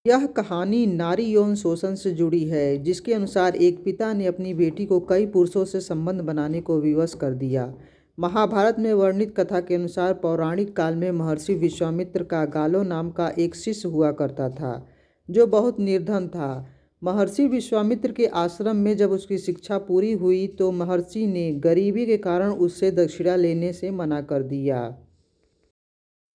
यह कहानी नारी यौन शोषण से जुड़ी है, जिसके अनुसार एक पिता ने अपनी बेटी को कई पुरुषों से संबंध बनाने को विवश कर दिया। महाभारत में वर्णित कथा के अनुसार पौराणिक काल में महर्षि विश्वामित्र का गालो नाम का एक शिष्य हुआ करता था, जो बहुत निर्धन था। महर्षि विश्वामित्र के आश्रम में जब उसकी शिक्षा पूरी हुई तो महर्षि ने गरीबी के कारण उससे दक्षिणा लेने से मना कर दिया।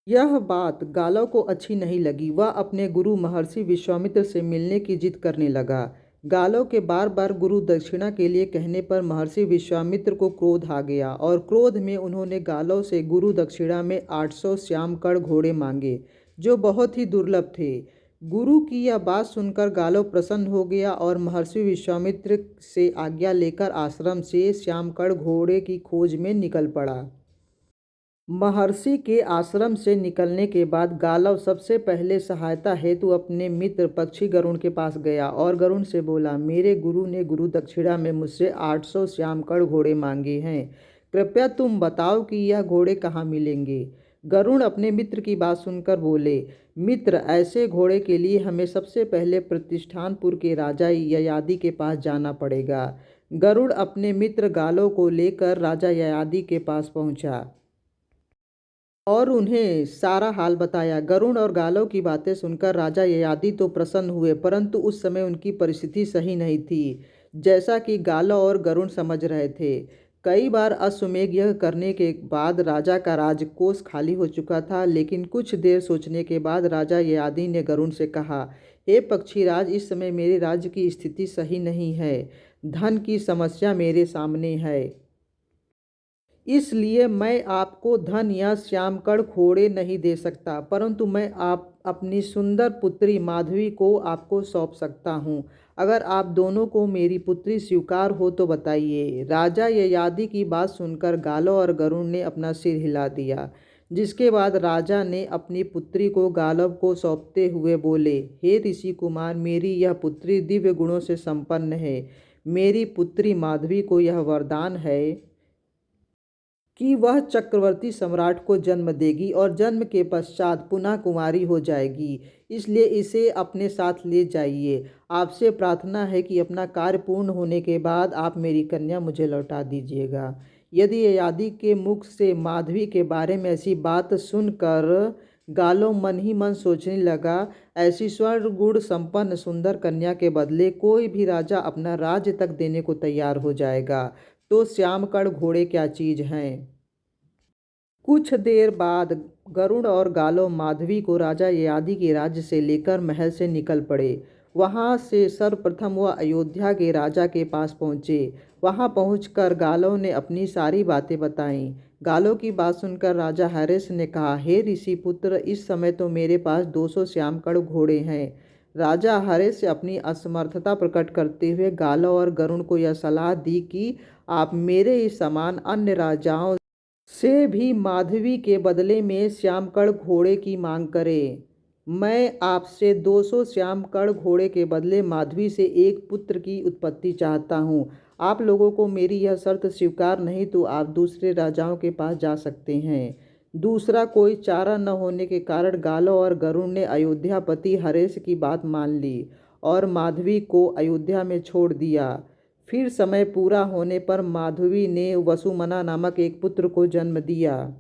यह बात गालव को अच्छी नहीं लगी। वह अपने गुरु महर्षि विश्वामित्र से मिलने की जिद करने लगा। गालव के बार बार गुरु दक्षिणा के लिए कहने पर महर्षि विश्वामित्र को क्रोध आ गया और क्रोध में उन्होंने गालव से गुरु दक्षिणा में 800 श्यामकण घोड़े मांगे, जो बहुत ही दुर्लभ थे। गुरु की यह बात सुनकर गालव प्रसन्न हो गया और महर्षि विश्वामित्र से आज्ञा लेकर आश्रम से श्यामकण घोड़े की खोज में निकल पड़ा। महर्षि के आश्रम से निकलने के बाद गालव सबसे पहले सहायता हेतु अपने मित्र पक्षी गरुण के पास गया और गरुण से बोला, मेरे गुरु ने गुरु दक्षिणा में मुझसे 800 श्यामकण घोड़े मांगे हैं। कृपया तुम बताओ कि यह घोड़े कहाँ मिलेंगे। गरुण अपने मित्र की बात सुनकर बोले, मित्र, ऐसे घोड़े के लिए हमें सबसे पहले प्रतिष्ठानपुर के राजा ययाति के पास जाना पड़ेगा। गरुड़ अपने मित्र गालव को लेकर राजा ययाति के पास पहुंचा और उन्हें सारा हाल बताया। गरुण और गालव की बातें सुनकर राजा ययाति तो प्रसन्न हुए, परंतु उस समय उनकी परिस्थिति सही नहीं थी, जैसा कि गालव और गरुण समझ रहे थे। कई बार अश्वमेध यज्ञ करने के बाद राजा का राजकोष खाली हो चुका था, लेकिन कुछ देर सोचने के बाद राजा ययाति ने गरुण से कहा, हे पक्षीराज, इस समय मेरे राज्य की स्थिति सही नहीं है। धन की समस्या मेरे सामने है, इसलिए मैं आपको धन या श्यामकण घोड़े नहीं दे सकता, परंतु मैं आप अपनी सुंदर पुत्री माधवी को आपको सौंप सकता हूँ। अगर आप दोनों को मेरी पुत्री स्वीकार हो तो बताइए। राजा ययाति की बात सुनकर गालो और गरुण ने अपना सिर हिला दिया, जिसके बाद राजा ने अपनी पुत्री को गालव को सौंपते हुए बोले, हे ऋषि कुमार, मेरी यह पुत्री दिव्य गुणों से संपन्न है। मेरी पुत्री माधवी को यह वरदान है कि वह चक्रवर्ती सम्राट को जन्म देगी और जन्म के पश्चात पुनः कुमारी हो जाएगी, इसलिए इसे अपने साथ ले जाइए। आपसे प्रार्थना है कि अपना कार्य पूर्ण होने के बाद आप मेरी कन्या मुझे लौटा दीजिएगा। यदि ययाति के मुख से माधवी के बारे में ऐसी बात सुनकर गालो मन ही मन सोचने लगा, ऐसी स्वर्ण गुण संपन्न सुंदर कन्या के बदले कोई भी राजा अपना राज्य तक देने को तैयार हो जाएगा, तो श्यामकण घोड़े क्या चीज हैं। कुछ देर बाद गरुड़ और गालो माधवी को राजा ययाति के राज्य से लेकर महल से निकल पड़े। वहां से सर्वप्रथम वह अयोध्या के राजा के पास पहुंचे। वहां पहुंचकर गालो ने अपनी सारी बातें बताईं। गालो की बात सुनकर राजा हर्ष ने कहा, हे ऋषि पुत्र, इस समय तो मेरे पास 200 श्यामकण घोड़े हैं। राजा हर्ष अपनी असमर्थता प्रकट करते हुए गालो और गरुड़ को यह सलाह दी कि आप मेरे ही समान अन्य राजाओं से भी माधवी के बदले में श्यामकण घोड़े की मांग करें। मैं आपसे 200 श्यामकण घोड़े के बदले माधवी से एक पुत्र की उत्पत्ति चाहता हूँ। आप लोगों को मेरी यह शर्त स्वीकार नहीं तो आप दूसरे राजाओं के पास जा सकते हैं। दूसरा कोई चारा न होने के कारण गालो और गरुड़ ने अयोध्यापति हरेश की बात मान ली और माधवी को अयोध्या में छोड़ दिया। फिर समय पूरा होने पर माधवी ने वसुमना नामक एक पुत्र को जन्म दिया,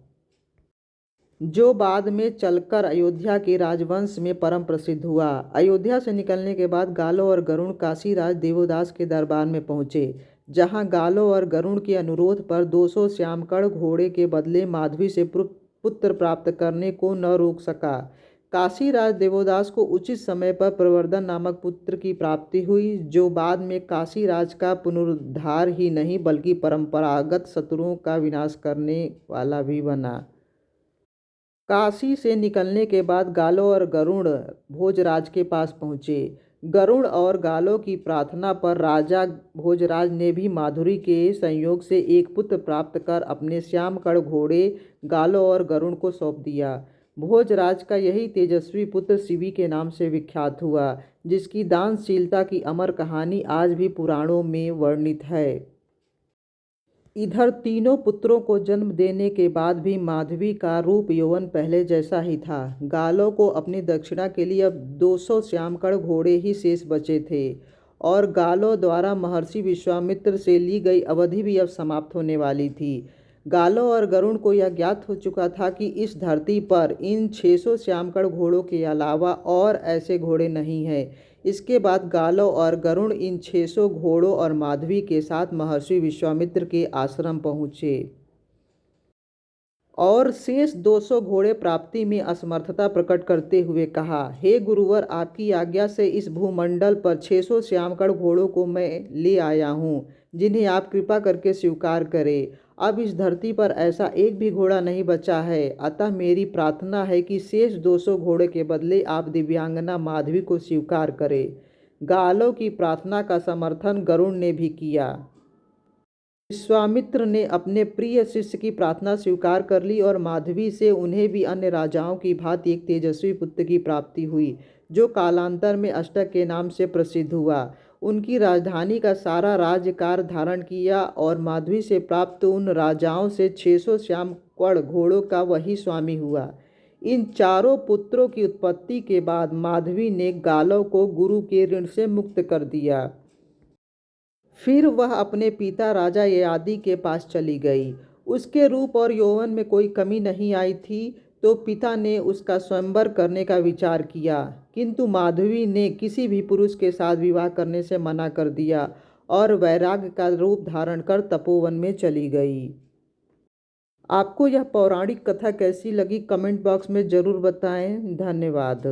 जो बाद में चलकर अयोध्या के राजवंश में परम प्रसिद्ध हुआ। अयोध्या से निकलने के बाद गालो और गरुड़ काशीराज देवोदास के दरबार में पहुँचे, जहाँ गालो और गरुड़ के अनुरोध पर 200 श्यामकण घोड़े के बदले माधवी से पुत्र प्राप्त करने को न रोक सका। काशीराज देवोदास को उचित समय पर प्रवर्धन नामक पुत्र की प्राप्ति हुई, जो बाद में काशीराज का पुनरुद्धार ही नहीं बल्कि परंपरागत शत्रुओं का विनाश करने वाला भी बना। काशी से निकलने के बाद गालो और गरुड़ भोजराज के पास पहुँचे। गरुड़ और गालो की प्रार्थना पर राजा भोजराज ने भी माधुरी के संयोग से एक पुत्र प्राप्त कर अपने श्यामकण घोड़े गालो और गरुड़ को सौंप दिया। भोजराज का यही तेजस्वी पुत्र शिवी के नाम से विख्यात हुआ, जिसकी दानशीलता की अमर कहानी आज भी पुराणों में वर्णित है। इधर तीनों पुत्रों को जन्म देने के बाद भी माधवी का रूप यौवन पहले जैसा ही था। गालों को अपनी दक्षिणा के लिए अब 200 श्यामकण घोड़े ही शेष बचे थे और गालों द्वारा महर्षि विश्वामित्र से ली गई अवधि भी अब समाप्त होने वाली थी। गालों और गरुड़ को यह ज्ञात हो चुका था कि इस धरती पर इन 600 श्यामकण घोड़ों के अलावा और ऐसे घोड़े नहीं हैं। इसके बाद गालो और गरुड़ इन 600 घोड़ों और माधवी के साथ महर्षि विश्वामित्र के आश्रम पहुँचे और शेष 200 घोड़े प्राप्ति में असमर्थता प्रकट करते हुए कहा, हे गुरुवर, आपकी आज्ञा से इस भूमंडल पर 600 श्यामकण घोड़ों को मैं ले आया हूँ, जिन्हें आप कृपा करके स्वीकार करें। अब इस धरती पर ऐसा एक भी घोड़ा नहीं बचा है, अतः मेरी प्रार्थना है कि शेष 200 घोड़े के बदले आप दिव्यांगना माधवी को स्वीकार करें। गालों की प्रार्थना का समर्थन गरुड़ ने भी किया। विश्वामित्र ने अपने प्रिय शिष्य की प्रार्थना स्वीकार कर ली और माधवी से उन्हें भी अन्य राजाओं की भांति एक तेजस्वी पुत्र की प्राप्ति हुई, जो कालांतर में अष्टक के नाम से प्रसिद्ध हुआ। उनकी राजधानी का सारा राज्यकार धारण किया और माधवी से प्राप्त उन राजाओं से 600 श्यामकण घोड़ों का वही स्वामी हुआ। इन चारों पुत्रों की उत्पत्ति के बाद माधवी ने गालों को गुरु के ऋण से मुक्त कर दिया। फिर वह अपने पिता राजा ययाति के पास चली गई। उसके रूप और यौवन में कोई कमी नहीं आई थी, तो पिता ने उसका स्वयंवर करने का विचार किया, किंतु माधवी ने किसी भी पुरुष के साथ विवाह करने से मना कर दिया और वैराग्य का रूप धारण कर तपोवन में चली गई। आपको यह पौराणिक कथा कैसी लगी कमेंट बॉक्स में ज़रूर बताएं। धन्यवाद।